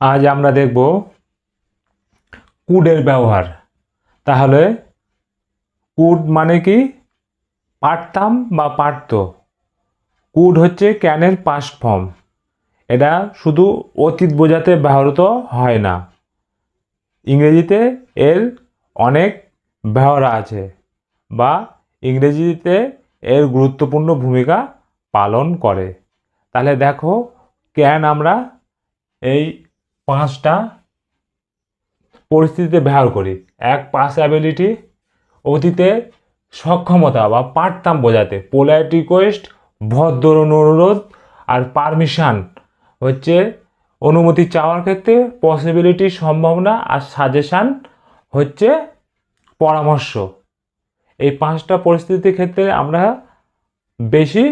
আজ আমরা দেখব কুডের ব্যবহার। তাহলে কুড মানে কি? পারতাম বা পারতো। কুড হচ্ছে ক্যানের পাস্ট ফর্ম। এটা শুধু অতীত বোঝাতে ব্যবহৃত হয় না, ইংরেজিতে এর অনেক ব্যবহার আছে বা ইংরেজিতে এর গুরুত্বপূর্ণ ভূমিকা পালন করে। তাহলে দেখো, ক্যান আমরা এই 5টা পরিস্থিতিতে ব্যবহার করি। এক, পাস অ্যাবিলিটি, অতীতে সক্ষমতা বা পারতাম বোঝাতে। পোলাইট রিকোয়েস্ট, ভদ্র অনুরোধ। আর পারমিশন হচ্ছে অনুমতি চাওয়ার ক্ষেত্রে। পসিবিলিটি, সম্ভাবনা। আর সাজেশান হচ্ছে পরামর্শ। এই 5টা পরিস্থিতির ক্ষেত্রে আমরা বেশি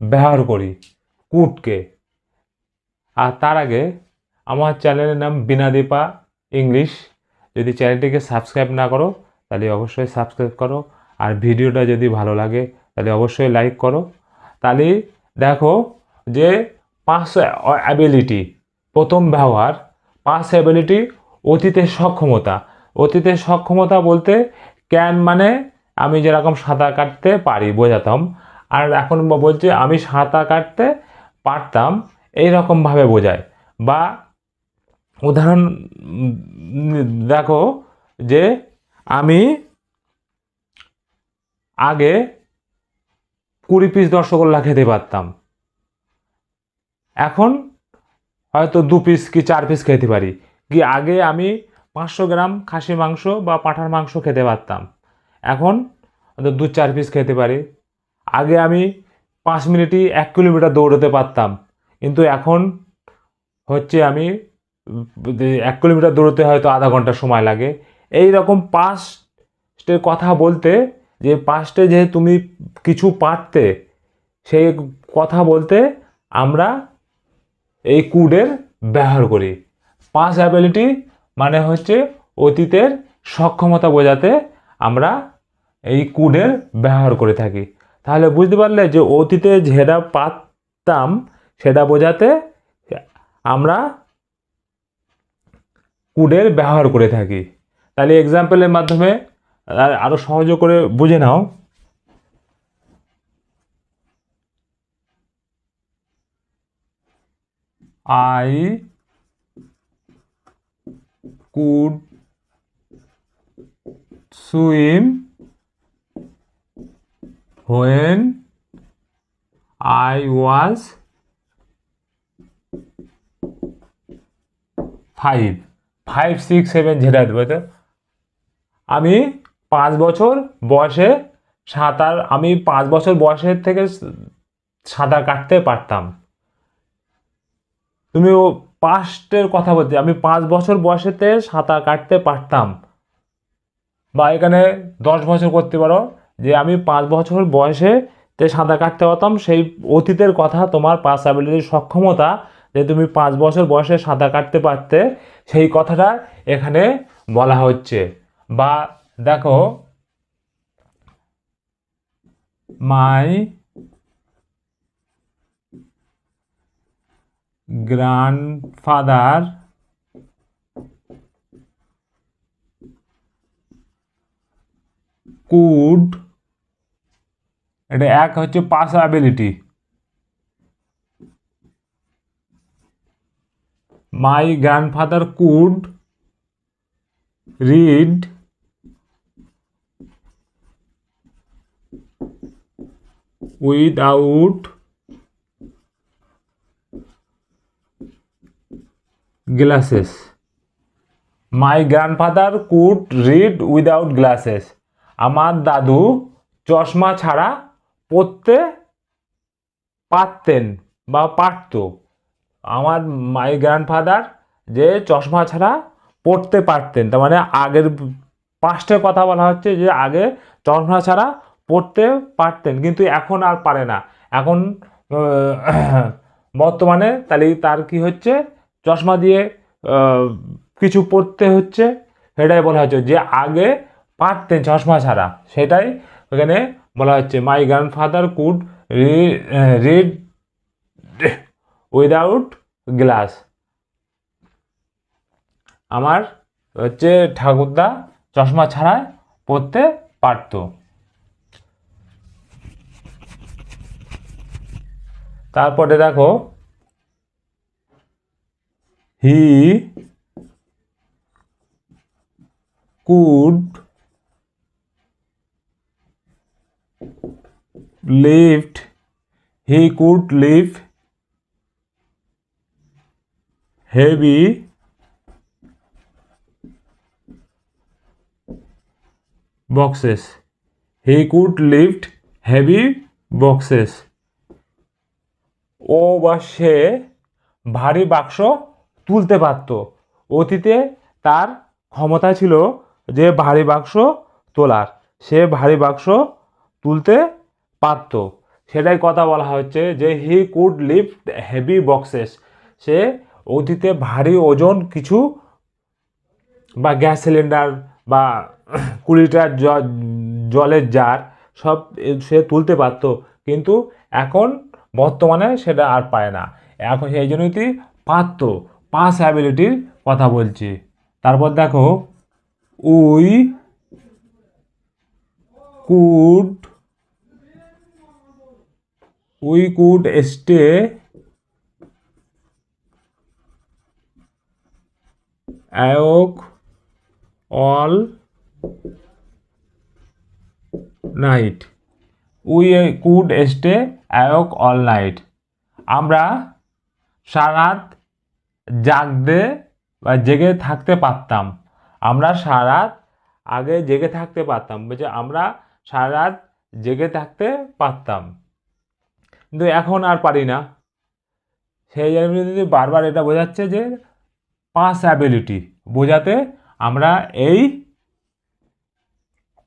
ব্যবহার করি কুডকে। আর তার আগে আমার চ্যানেলের নাম বিনাদীপা ইংলিশ। যদি চ্যানেলটিকে সাবস্ক্রাইব না করো তাহলে অবশ্যই সাবস্ক্রাইব করো, আর ভিডিওটা যদি ভালো লাগে তাহলে অবশ্যই লাইক করো। তাহলে দেখো যে পাস অ্যাবিলিটি, প্রথম ব্যবহার। পাস অ্যাবিলিটি অতীতের সক্ষমতা। অতীতের সক্ষমতা বলতে ক্যান মানে আমি যেরকম সাঁতার কাটতে পারি বোঝাতাম, আর এখন বলছে আমি সাঁতার কাটতে পারতাম, এইরকমভাবে বোঝায়। বা উদাহরণ দেখো যে আমি আগে 20 পিস রসগোল্লা খেতে পারতাম, এখন হয়তো 2 পিস কি 4 পিস খেতে পারি। কি আগে আমি 500 গ্রাম খাসি মাংস বা পাঁঠার মাংস খেতে পারতাম, এখন হয়তো 2-4 পিস খেতে পারি। আগে আমি 5 মিনিটই 1 কিলোমিটার দৌড়াতে পারতাম, কিন্তু এখন হচ্ছে আমি 1 কিলোমিটার দৌড়তে হয়তো আধা ঘন্টা সময় লাগে। এই রকম পাস্টের কথা বলতে, যে পাস্টে যে তুমি কিছু পারতে, সেই কথা বলতে আমরা এই কুডের ব্যবহার করি। পাস অ্যাবিলিটি মানে হচ্ছে অতীতের সক্ষমতা বোঝাতে আমরা এই কুডের ব্যবহার করে থাকি। তাহলে বুঝতে পারলে যে অতীতে যেটা পারতাম সেটা বোঝাতে আমরা কুডের ব্যবহার করে থাকি। তাহলে এক্সাম্পলের মাধ্যমে আরও সহজ করে বুঝে নাও। I could swim when I was 5, 6, 7 যেটা দেবো তো। আমি 5 বছর বয়সে আমি 5 বছর বয়সের থেকে সাঁতার কাটতে পারতাম। তুমি ও পাস্টের কথা বলতে, আমি 5 বছর বয়সেতে সাঁতার কাটতে পারতাম। বা এখানে 10 বছর করতে পারো, যে আমি 5 বছর বয়সে সাঁতার কাটতে পারতাম। সেই অতীতের কথা, তোমার পাস অ্যাবিলিটির সক্ষমতা, যে তুমি 5 বছর বয়সে সাঁতার কাটতে পারতে, সেই কথাটা এখানে বলা হচ্ছে। বা দেখো, মাই গ্র্যান্ডফাদার কুড, এটা এক হচ্ছে pass ability. My grandfather could read without glasses. My grandfather could read without glasses. আমার দাদু চশমা ছাড়া পড়তে পারতেন বা পারত। আমার মাই গ্র্যান্ডফাদার যে চশমা ছাড়া পড়তে পারতেন, তার মানে আগের পাস্টের কথা বলা হচ্ছে, যে আগে চশমা ছাড়া পড়তে পারতেন কিন্তু এখন আর পারে না। এখন বর্তমানে তাহলে তার কি হচ্ছে, চশমা দিয়ে কিছু পড়তে হচ্ছে। সেটাই বলা হচ্ছে যে আগে পারতেন চশমা ছাড়া, সেটাই এখানে বলা হচ্ছে। My grandfather could read without glass. আমার হচ্ছে ঠাকুরদা চশমা ছাড়া পড়তে পারতো। তারপরে দেখো, he could lift, he could lift heavy boxes, he could lift heavy boxes। ও বা সে ভারী বাক্স তুলতে পারত। অতীতে তার ক্ষমতা ছিল যে ভারী বাক্স তোলার, সে ভারী বাক্স তুলতে পারত, সেটাই কথা বলা হচ্ছে যে he could lift heavy boxes. সে অতীতে ভারী ওজন কিছু বা গ্যাস সিলিন্ডার বা 20 লিটার জলের জার সব সে তুলতে পারত, কিন্তু এখন বর্তমানে সেটা আর পায় না। এখন সেই জন্যই তুই পারত, পাস অ্যাবিলিটির কথা বলছি। তারপর দেখো, we could stay অ্যাওক all night, we could stay অ্যাওক all night. আমরা সারা রাত জাগতে বা জেগে থাকতে পারতাম। আমরা সারা রাত আগে জেগে থাকতে পারতাম, বলছে আমরা সারা রাত জেগে থাকতে পারতাম, কিন্তু এখন আর পারি না। সেই জন্য যদি বারবার এটা বোঝাচ্ছে যে পাস অ্যাবিলিটি বোঝাতে আমরা এই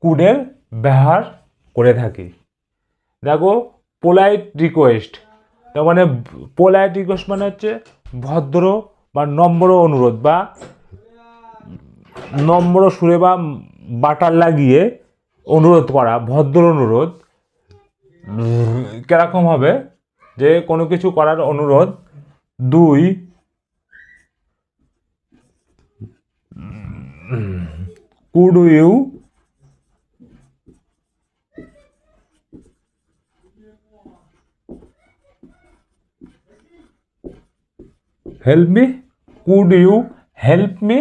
কুডের ব্যবহার করে থাকি। দেখো, পোলাইট রিকোয়েস্ট, তার মানে পোলাইট রিকোয়েস্ট মানে হচ্ছে ভদ্র বা নম্র অনুরোধ, বা নম্র সুরে বা বাটার লাগিয়ে অনুরোধ করা, ভদ্র অনুরোধ। কিরকম হবে, যে কোনো কিছু করার অনুরোধ। 2 could you help me, could you help me,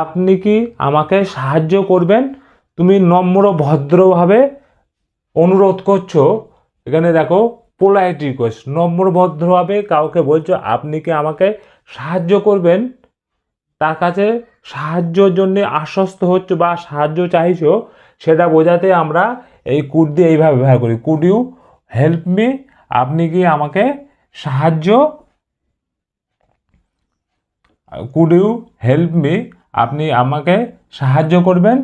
আপনি কি আমাকে সাহায্য করবেন। তুমি নম্র ভদ্রভাবে অনুরোধ করছো। এখানে দেখো পোলাইট রিকোয়েস্ট, নম্র ভদ্রভাবে কাউকে বলছো আপনি কি আমাকে সাহায্য করবেন, তার কাছে সাহায্যের জন্য আশ্বস্ত হচ্ছে বা সাহায্য চাইছো, সেটা বোঝাতে আমরা এই কুড দিয়ে এইভাবে ব্যবহার করি। কুড ইউ হেল্প মি, আপনি কি আমাকে সাহায্য, কুড ইউ হেল্প মি, আপনি আমাকে সাহায্য করবেন,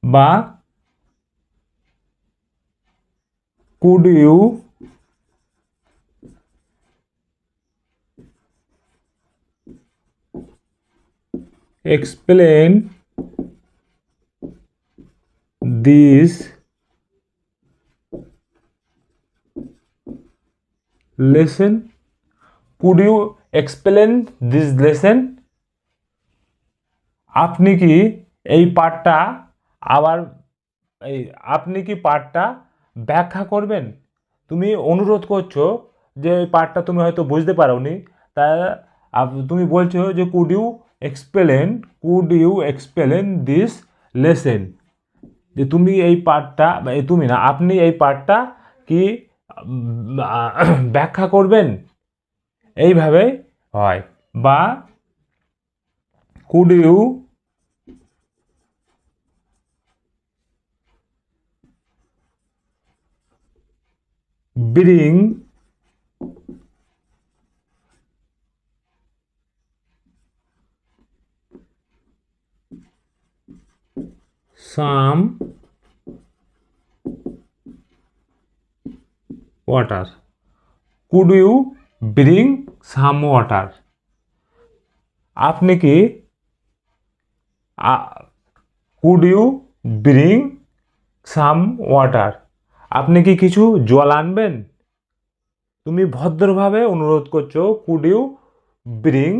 বা could you explain this lesson, could you explain this lesson, আপনি কি এই পাঠটা আবার এই আপনি কি পাঠটা ব্যাখ্যা করবেন। তুমি অনুরোধ করছো যে এই পাঠটা তুমি হয়তো বুঝতে পারোনি, তা তুমি বলছো যে could you explain this lesson, যে তুমি এই পাঠটা, তুমি না, আপনি এই পাঠটা কি ব্যাখ্যা করবেন, এইভাবে হয়। বা could you bring some water, could you bring some water, আপনি কি could you bring some water, আপনি কি কিছু জল আনবেন। তুমি ভদ্রভাবে অনুরোধ করছো, could you bring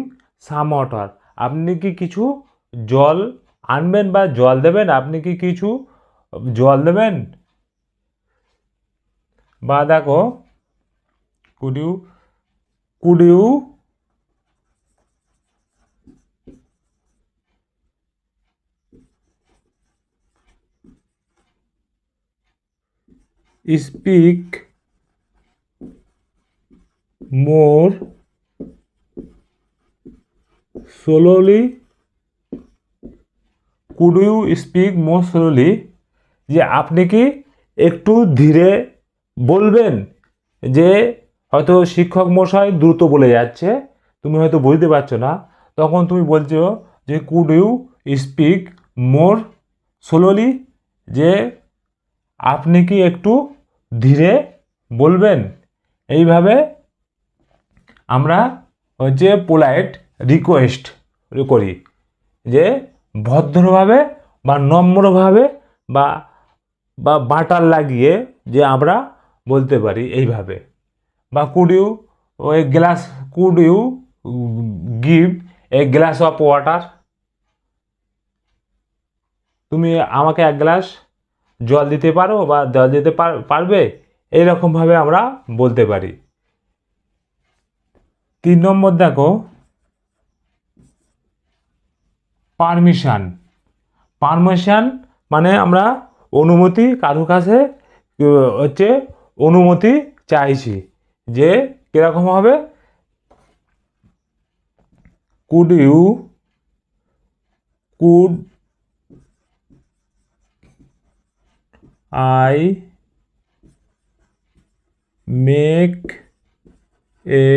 some water, আপনি কি কিছু জল আনবেন বা জল দেবেন, আপনি কি কিছু জল দেবেন। বা দেখো could you could you speak more slowly, could you speak more slowly, যে আপনি কি একটু ধীরে বলবেন, যে হয়তো শিক্ষক মশাই দ্রুত বলে যাচ্ছে, তুমি হয়তো বুঝতে পারছো না, তখন তুমি বলছো যে could you speak more slowly, যে আপনি কি একটু ধীরে বলবেন। এইভাবে আমরা হচ্ছে পোলাইট রিকোয়েস্ট করি, যে ভদ্রভাবে বা নম্রভাবে বা বা বাটার লাগিয়ে যে আমরা বলতে পারি এইভাবে। বা কুড ইউ ওই glass, could you give a glass of water, তুমি আমাকে এক গ্লাস জল দিতে পারো বা জল দিতে পারবে, এইরকমভাবে আমরা বলতে পারি। 3 নম্বর দেখো পারমিশন। পারমিশন মানে আমরা অনুমতি কারো কাছে হচ্ছে অনুমতি চাইছি, যে কীরকম হবে, could you could I make a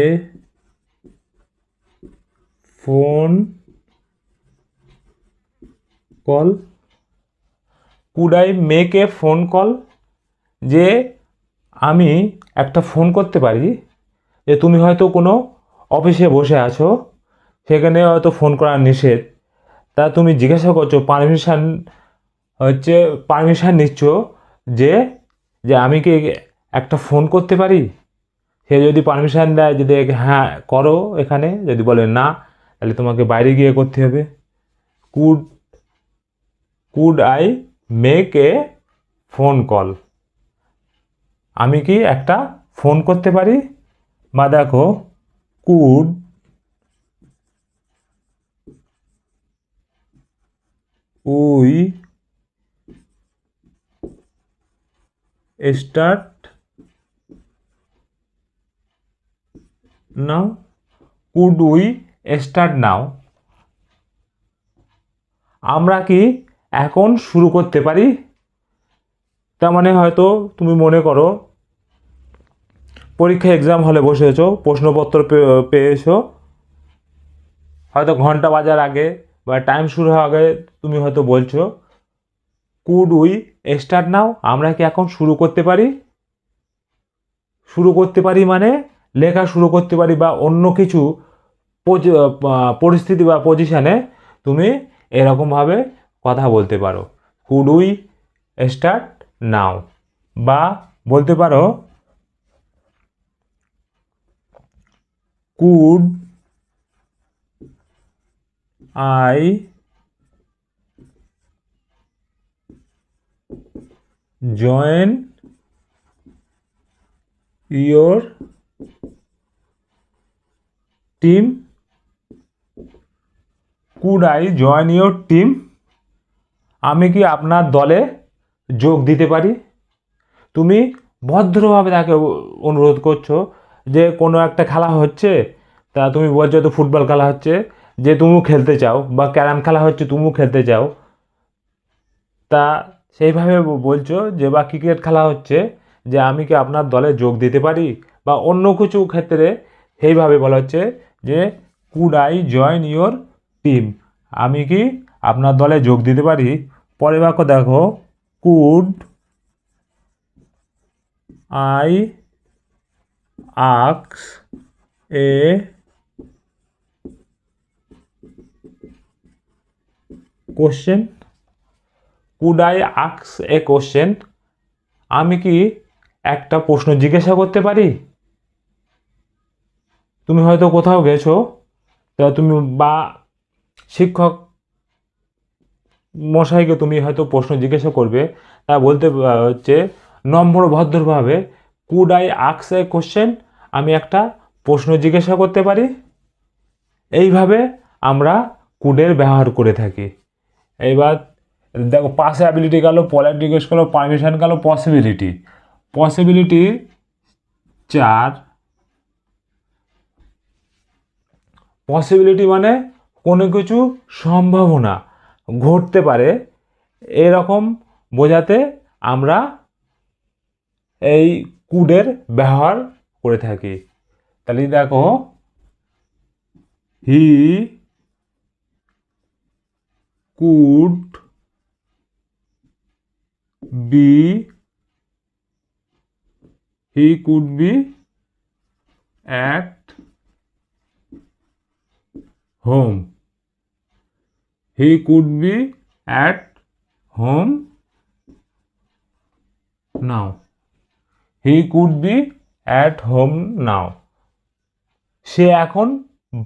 phone call, could I make a phone call, যে আমি একটা ফোন করতে পারি, যে তুমি হয়তো কোনো অফিসে বসে আছো, সেখানে হয়তো ফোন করা নিষেধ, তা তুমি জিজ্ঞাসা করছো পারমিশন, হচ্ছে পারমিশন নিচ্ছ, যে যে আমি কি একটা ফোন করতে পারি। সে যদি পারমিশন দেয়, যদি হ্যাঁ করো এখানে, যদি বলে না, তাহলে তোমাকে বাইরে গিয়ে করতে হবে। Could could I make a phone call, আমি কি একটা ফোন করতে পারি। বা দেখো could we start now, could we start now, আমরা কি এখন শুরু করতে পারি। তার মানে হয়তো তুমি মনে করো পরীক্ষা এক্সাম হলে বসেছো, প্রশ্নপত্র পেয়েছো, হয়তো ঘন্টা বাজার আগে বা টাইম শুরু হওয়ার আগে তুমি হয়তো বলছো কুড উই স্টার্ট নাও, আমরা কি এখন শুরু করতে পারি। শুরু করতে পারি মানে লেখা শুরু করতে পারি, বা অন্য কিছু পরিস্থিতি বা পজিশানে তুমি এরকমভাবে কথা বলতে পারো, কুড উই স্টার্ট নাও। বা বলতে পারো could I join your team, could I join your team, আমি কি আপনার দলে যোগ দিতে পারি। তুমি ভদ্রভাবে তাকে অনুরোধ করছো, যে কোনো একটা খেলা হচ্ছে, তা তুমি বলছো তো ফুটবল খেলা হচ্ছে, যে তুমিও খেলতে চাও, বা ক্যারাম খেলা হচ্ছে তুমিও খেলতে চাও, তা সেইভাবে বলছো, যে বা ক্রিকেট খেলা হচ্ছে, যে আমি কি আপনার দলে যোগ দিতে পারি। বা অন্য কিছু ক্ষেত্রে সেইভাবে বলা হচ্ছে, যে could I join your team, আমি কি আপনার দলে যোগ দিতে পারি। পরের বাক্য দেখো কুড আই আক্স এ কোশ্চেন, কুড আই আক্স এ কোশ্চেন, আমি কি একটা প্রশ্ন জিজ্ঞাসা করতে পারি। তুমি হয়তো কোথাও গেছো, তা তুমি বা শিক্ষক মশাইকে তুমি হয়তো প্রশ্ন জিজ্ঞাসা করবে, তা বলতে হচ্ছে নম্র ভদ্রভাবে, could I ask a question, আমি একটা প্রশ্ন জিজ্ঞাসা করতে পারি। এইভাবে আমরা কুডের ব্যবহার করে থাকি। এইবার দেখো, পাস অ্যাবিলিটি গেল, পলাইট রিকোয়েস্ট গেল, পারমিশন গেল, পসিবিলিটি। পসিবিলিটি 4। পসিবিলিটি মানে কোনো কিছু সম্ভাবনা ঘটতে পারে এরকম বোঝাতে আমরা এই কুডের ব্যবহার করে থাকি। তাহলে দেখো, he could be, he could be at home, he could be at home now, he could be at home now. সে এখন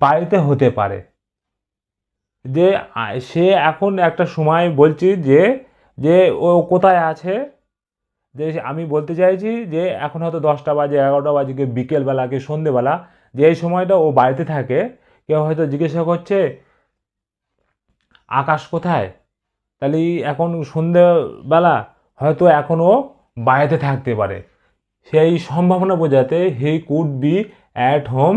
বাড়িতে হতে পারে। যে সে এখন একটা সময় বলছি যে যে ও কোথায় আছে, যে আমি বলতে চাইছি যে এখন হয়তো 10টা বাজে, 11টা বাজে, কি বিকেলবেলা, কি সন্ধেবেলা, যে এই সময়টা ও বাড়িতে থাকে। কেউ হয়তো জিজ্ঞাসা করছে আকাশ কোথায়, তাহলে এখন সন্ধেবেলা, হয়তো এখন ও বাড়িতে থাকতে পারে। সেই সম্ভাবনা বোঝাতে he could be at home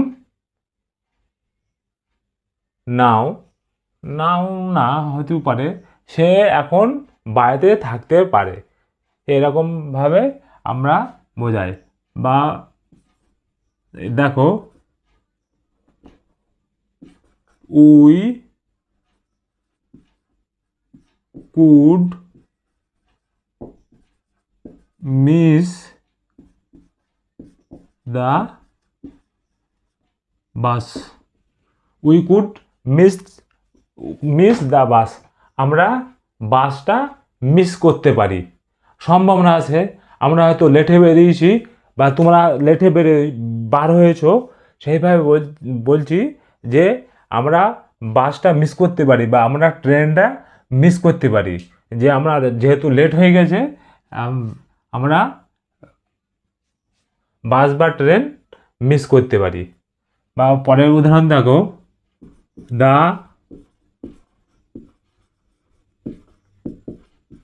now, now না হতেও পারে, সে এখন বাড়িতে থাকতে পারে, এরকমভাবে আমরা বোঝাই। বা দেখো, we could miss the bus, we could miss miss the bus, আমরা বাসটা মিস করতে পারি। সম্ভাবনা আছে, আমরা হয়তো লেটে বেরিয়েছি বা তোমরা লেটে বার হয়েছো, সেইভাবে বলছি যে আমরা বাসটা মিস করতে পারি বা আমরা ট্রেনটা মিস করতে পারি। যে আমরা যেহেতু লেট হয়ে গেছে, আমরা বাস বা ট্রেন মিস করতে পারি। বা পরের উদাহরণ দেখো, the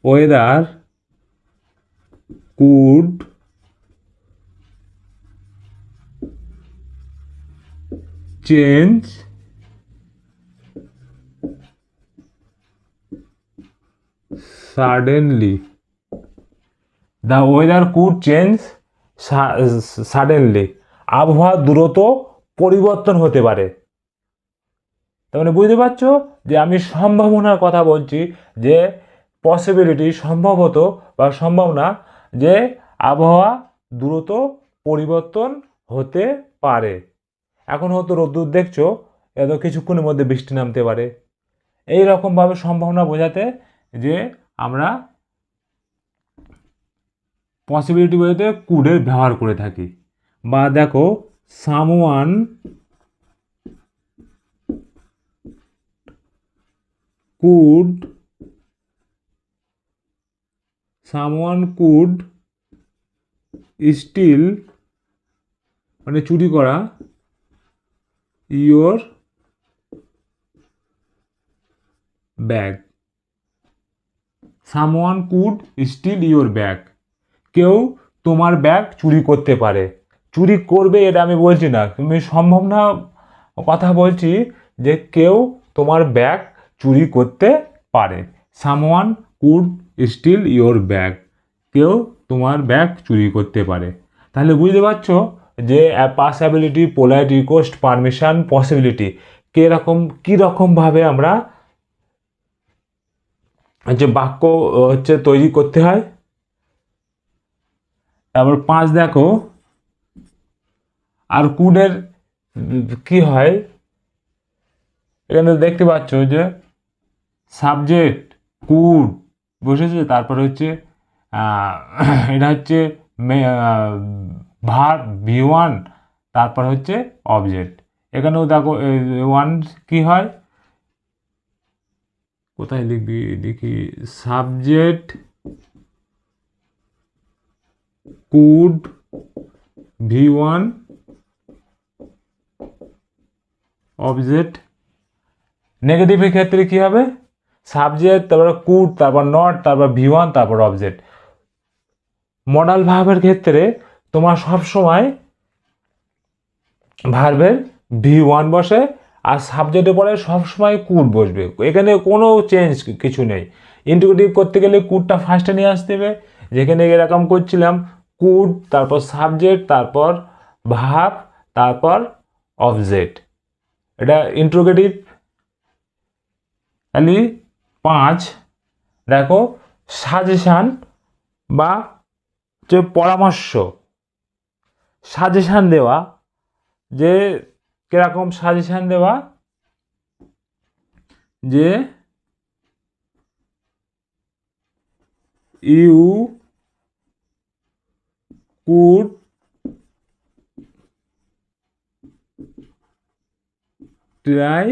weather could change suddenly, the weather could change suddenly, আবহাওয়া দ্রুত পরিবর্তন হতে পারে। তার মানে বুঝতে পারছো যে আমি সম্ভাবনার কথা বলছি, যে পসিবিলিটি সম্ভবত বা সম্ভাবনা, যে আবহাওয়া দ্রুত পরিবর্তন হতে পারে। এখন হয়তো রোদ্দুর দেখছো, এত কিছুক্ষণের মধ্যে বৃষ্টি নামতে পারে। এই রকমভাবে সম্ভাবনা বোঝাতে যে আমরা পসিবিলিটি বোঝাতে কুডের ব্যবহার করে থাকি। বা দেখো, someone could, someone could steal, মানে চুরি করা, your bag, someone could steal your bag, কেউ তোমার ব্যাগ চুরি করতে পারে। চুরি করবে এটা আমি বলছি না, তুমি সম্ভাবনা কথা বলছি, যে কেউ তোমার ব্যাগ চুরি করতে পারে। Someone could steal your bag, কেউ তোমার ব্যাগ চুরি করতে পারে। তাহলে বুঝতে পারছো যে পাসিবিলিটি, পোলাইট রিকোয়েস্ট, পারমিশন, পসিবিলিটি কীরকমভাবে আমরা যে বাক্য তৈরি করতে হয়। তারপর 5 দেখো, আর কুডের কি হয়, এখানে দেখতে পাচ্ছ যে সাবজেক্ট কুড বসেছে, তারপরে হচ্ছে এটা হচ্ছে ভার্ব V1, তারপর হচ্ছে অবজেক্ট। এখানেও দেখো ওয়ান কি হয়, কোথায় লিখবি দেখি, সাবজেক্ট কুড V1 অবজেক্ট। নেগেটিভের ক্ষেত্রে কি হবে, সাবজেক্ট তারপর কুড তারপর নট তারপর V1 তারপর অবজেক্ট। মডাল ভার্বের ক্ষেত্রে তোমার সবসময় ভার্বের V1 বসে আর সাবজেক্টের পরে সবসময় কুড বসবে, এখানে কোনো চেঞ্জ কিছু নেই। ইন্টিগ্রেটিভ করতে গেলে কুডটা ফার্স্টে নিয়ে আসতে হবে, যেখানে এরকম করছিলাম কুড তারপর সাবজেক্ট তারপর ভার্ব তারপর অবজেক্ট। এটা ইন্টিগ্রেটিভ। খালি 5 দেখো, সাজেশান বা যে পরামর্শ, সাজেশান দেওয়া, যে কিরকম সাজেশান দেওয়া, যে you could try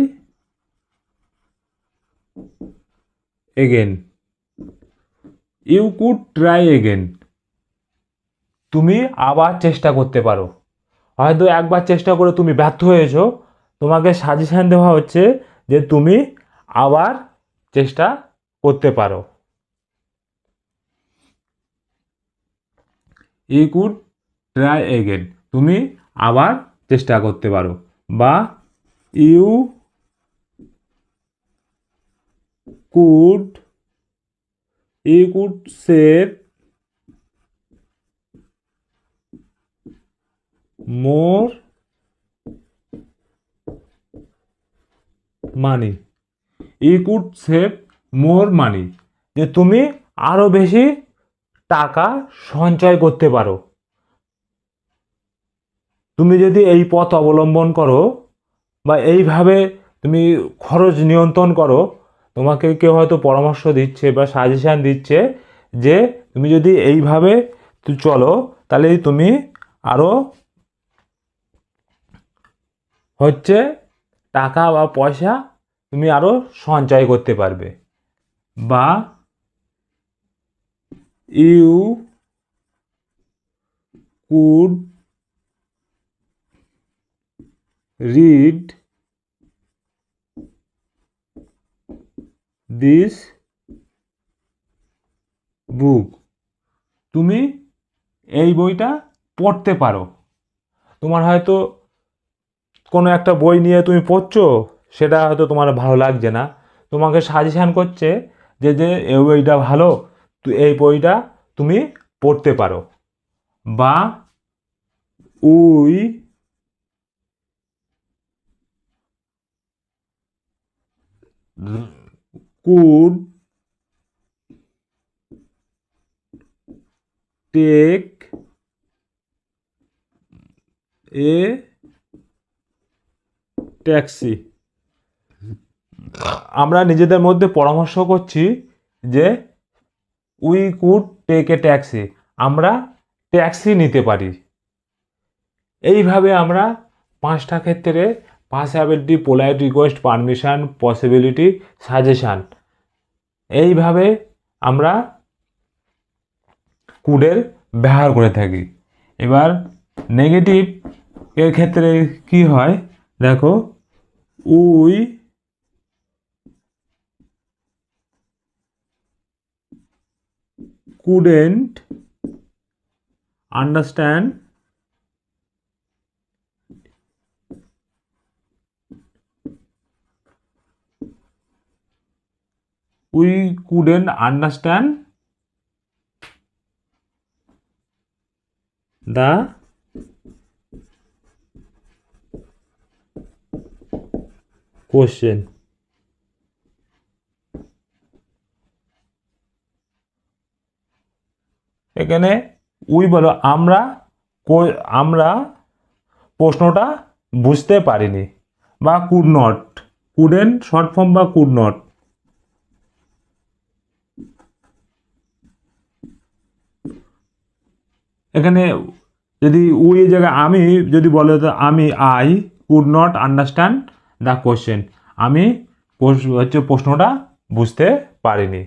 again, you could try again, তুমি আবার চেষ্টা করতে পারো। হয়তো একবার চেষ্টা করে তুমি ব্যর্থ হয়েছো, তোমাকে সাজেশান দেওয়া হচ্ছে যে তুমি আবার চেষ্টা করতে পারো। ইউ কুড ট্রাই এগেন, তুমি আবার চেষ্টা করতে পারো। বা you could save more money, you could save more money, যে তুমি আরো বেশি টাকা সঞ্চয় করতে পারো। তুমি যদি এই পথ অবলম্বন করো বা এইভাবে তুমি খরচ নিয়ন্ত্রণ করো, তোমাকে কেউ হয়তো পরামর্শ দিচ্ছে বা সাজেশান দিচ্ছে যে তুমি যদি এইভাবে চলো তাহলে তুমি আরও হচ্ছে টাকা বা পয়সা তুমি আরও সঞ্চয় করতে পারবে। বা you could read this book, তুমি এই বইটা পড়তে পারো। তোমার হয়তো কোনো একটা বই নিয়ে তুমি পড়ছো, সেটা হয়তো তোমার ভালো লাগছে না, তোমাকে সাজেশান করছে যে যে এই বইটা ভালো, এই বইটা তুমি পড়তে পারো। বা we could take a taxi, আমরা নিজেদের মধ্যে পরামর্শ করছি যে we could take a taxi, আমরা ট্যাক্সি নিতে পারি। এইভাবে আমরা 5টা ক্ষেত্রে past ability, polite request, permission, possibility, suggestion, এইভাবে আমরা কুডের ব্যবহার করে থাকি। এবার নেগেটিভ এর ক্ষেত্রে কি হয় দেখো, we couldn't understand we couldn't understand the question. এখানে উই বলো আমরা আমরা প্রশ্নটা বুঝতে পারিনি, বা could not, couldn't short form বা কুড নট। এখানে যদি উই এর জায়গায় আমি যদি বলে তো আমি I could not understand the question, আমি হচ্ছে প্রশ্নটা বুঝতে পারিনি।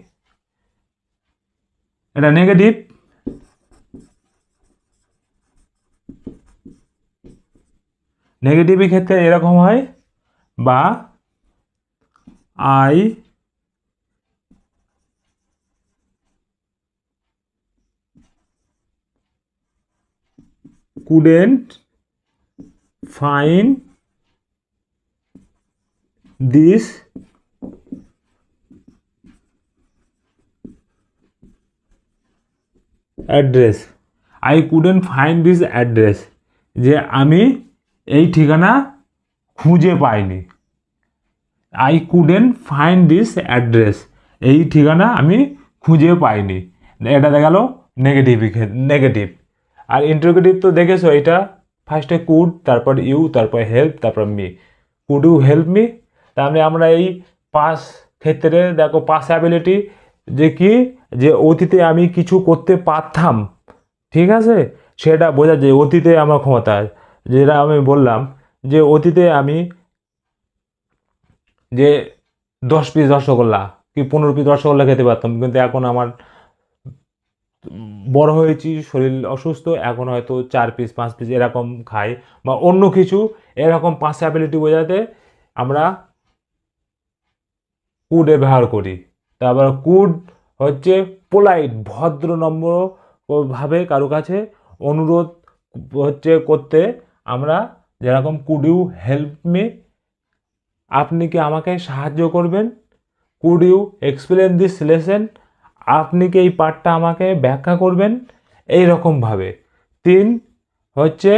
এটা নেগেটিভ। নেগেটিভের ক্ষেত্রে এরকম হয়, বা I couldn't find this address. I couldn't find this address, যে আমি এই ঠিকানা খুঁজে পাইনি। I couldn't find this address, এই ঠিকানা আমি খুঁজে পাইনি। এটা দেখা গেল নেগেটিভ। নেগেটিভ। আর ইন্টারোগেটিভ তো দেখেছো, এটা ফার্স্টে কুড, তারপর ইউ, তারপর হেল্প, তারপর me. Could you help me, তাহলে আমরা এই পাস ক্ষেত্রে দেখো পাস অ্যাবিলিটি যে কি, যে অতীতে আমি কিছু করতে পারতাম, ঠিক আছে, সেটা বোঝা যায় অতীতে আমার ক্ষমতা। যেটা আমি বললাম যে অতীতে আমি যে 10 পিস রসগোল্লা কি 15 পিস রসগোল্লা খেতে পারতাম, কিন্তু এখন আমার বড় হয়েছি, শরীর অসুস্থ, এখন হয়তো 4 পিস 5 পিস এরকম খাই, বা অন্য কিছু এরকম পাঁচ অ্যাবিলিটি বোঝাতে আমরা কুডের ব্যবহার করি। তারপর কুড হচ্ছে পোলাইট, ভদ্র নম্র ভাবে কারো কাছে অনুরোধ হচ্ছে করতে আমরা যেরকম কুড ইউ হেল্প মি, আপনি কি আমাকে সাহায্য করবেন, could you explain this lesson, আপনি কি এই পাঠটা আমাকে ব্যাখ্যা করবেন, এই রকমভাবে। 3 হচ্ছে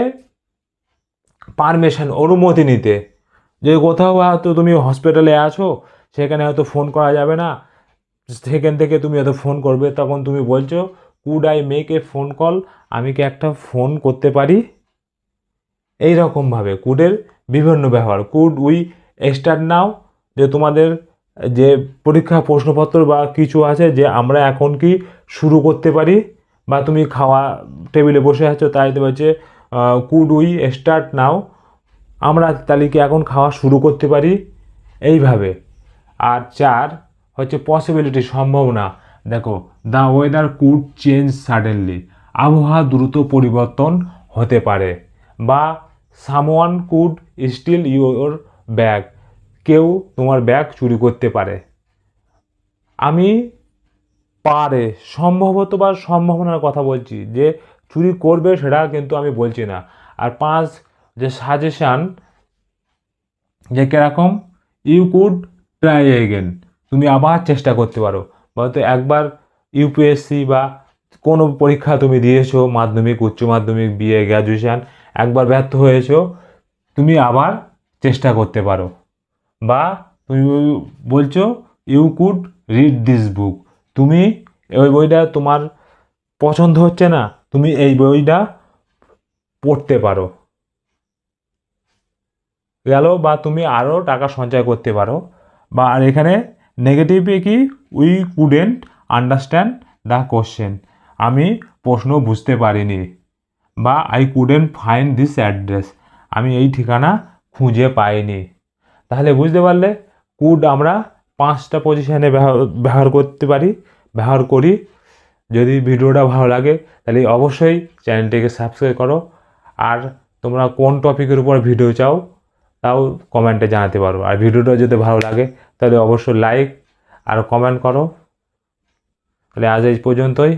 পারমিশন, অনুমতি নিতে, যে কোথাও হয়তো তুমি হসপিটালে আছো, সেখানে হয়তো ফোন করা যাবে না, সেখান থেকে তুমি হয়তো ফোন করবে, তখন তুমি বলছো could I make a phone call, আমি কি একটা ফোন করতে পারি। এই রকমভাবে কুডের বিভিন্ন ব্যবহার। কুড উই স্টার্ট নাও, যে তোমাদের যে পরীক্ষা প্রশ্নপত্র বা কিছু আছে, যে আমরা এখন কি শুরু করতে পারি, বা তুমি খাওয়া টেবিলে বসে আছো, তাই তো হচ্ছে কুড উই স্টার্ট নাও, আমরা তাহলে কি এখন খাওয়া শুরু করতে পারি, এইভাবে। আর 4 হচ্ছে পসিবিলিটি, সম্ভাবনা। দেখো the weather could change suddenly, আবহাওয়া দ্রুত পরিবর্তন হতে পারে, বা someone could steal your bag, কেউ তোমার ব্যাগ চুরি করতে পারে। আমি পারে সম্ভবত বা সম্ভাবনার কথা বলছি, যে চুরি করবে সেটা কিন্তু আমি বলছি না। আর 5 যে সাজেশান, যে কিরকম, ইউ কুড ট্রাই এগেন, তুমি আবার চেষ্টা করতে পারো। হয়তো একবার ইউপিএসসি বা কোনো পরীক্ষা তুমি দিয়েছো, মাধ্যমিক, উচ্চ মাধ্যমিক, বিএ, গ্র্যাজুয়েশান, একবার ব্যর্থ হয়েছো, তুমি আবার চেষ্টা করতে পারো। বা তুমি বলছো you could read this book, তুমি ওই বইটা তোমার পছন্দ হচ্ছে না, তুমি এই বইটা পড়তে পারো, গেল। বা তুমি আরও টাকা সঞ্চয় করতে পারো। বা আর এখানে নেগেটিভে কি, we couldn't understand the question, আমি প্রশ্ন বুঝতে পারিনি। বা I couldn't find this address, আমি এই ঠিকানা খুঁজে পাইনি। তাহলে বুঝতে পারলে কুড আমরা 5টা পজিশানে ব্যবহার করতে পারি, ব্যবহার করি। যদি ভিডিওটা ভালো লাগে তাহলে অবশ্যই চ্যানেলটিকে সাবস্ক্রাইব করো। আর তোমরা কোন টপিকের উপর ভিডিও চাও তাও কমেন্টে জানাতে পারো। আর ভিডিওটা যদি ভালো লাগে তাহলে অবশ্যই লাইক আর কমেন্ট করো। তাহলে আজ এই পর্যন্তই।